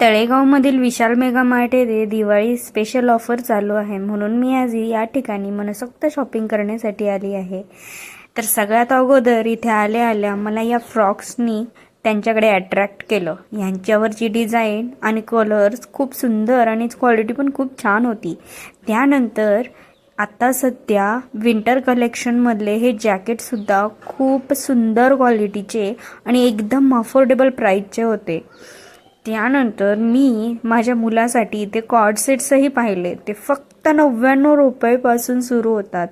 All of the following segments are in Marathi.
तळेगावमधील विशाल मेगा मार्ट येथे दिवाळी स्पेशल ऑफर चालू आहे, म्हणून मी आज या ठिकाणी मनसोक्त शॉपिंग करण्यासाठी आली आहे। तर सगळ्यात अगोदर इथे आल्या मला या फ्रॉक्सनी त्यांच्याकडे अट्रॅक्ट केलं। यांच्यावरची डिझाईन आणि कलर्स खूप सुंदर आणि क्वालिटी पण खूप छान होती। त्यानंतर आता सध्या विंटर कलेक्शनमधले हे जॅकेटसुद्धा खूप सुंदर क्वालिटीचे आणि एकदम अफोर्डेबल प्राईसचे होते। त्यानंतर मी माझ्या मुलासाठी ते कॉर्ड सेट्सही पाहिले। ते फक्त 99 रुपयापासून सुरू होतात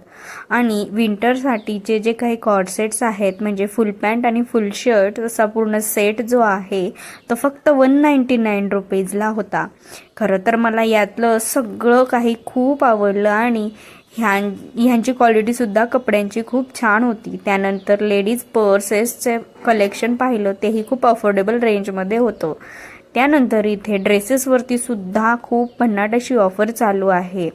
आणि विंटरसाठीचे जे काही कॉर्ड सेट्स आहेत म्हणजे फुल पॅन्ट आणि फुल शर्ट असा पूर्ण सेट जो आहे तो फक्त 199 रुपीजला होता। खरं तर मला यातलं सगळं काही खूप आवडलं आणि ह्यांची क्वालिटीसुद्धा कपड्यांची खूप छान होती। त्यानंतर लेडीज पर्सेसचे कलेक्शन पाहिलं, तेही खूप अफोर्डेबल रेंजमध्ये होतं। त्यानंतर इथे ड्रेसेसवरती सुद्धा खूप भन्नाट अशी ऑफर चालू आहे।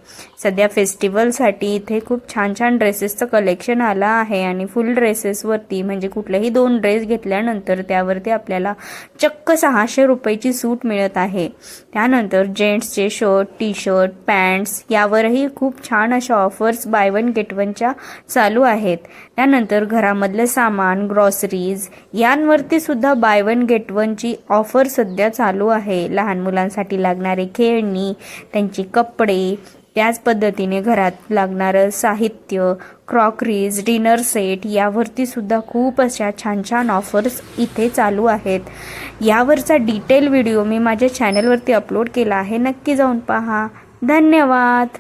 सध्या फेस्टिवलसाठी इथे खूप छान छान ड्रेसेसचं कलेक्शन आलं आहे आणि फुल ड्रेसेसवरती म्हणजे कुठलेही 2 ड्रेस घेतल्यानंतर त्यावरती आपल्याला चक्क 600 रुपयाची सूट मिळत आहे। त्यानंतर जेंट्सचे शर्ट, टी शर्ट, पॅन्ट्स यावरही खूप छान अशा ऑफर्स बाय 1 गेट 1च्या चालू आहेत। त्यानंतर घरामधले सामान, ग्रॉसरीज यांवरती सुद्धा बाय 1 गेट 1ची ऑफर सध्या चालू आहे। लहान मुलांसाठी लागणारे खेळणी, त्यांची कपडे, त्याच पद्धतीने घरात लागणारं साहित्य, क्रॉकरीज, डिनर सेट यावरती सुद्धा खूप अशा छान छान ऑफर्स इथे चालू आहेत। यावरचा डिटेल व्हिडिओ मी माझ्या चॅनलवरती अपलोड केला आहे, नक्की जाऊन पहा। धन्यवाद।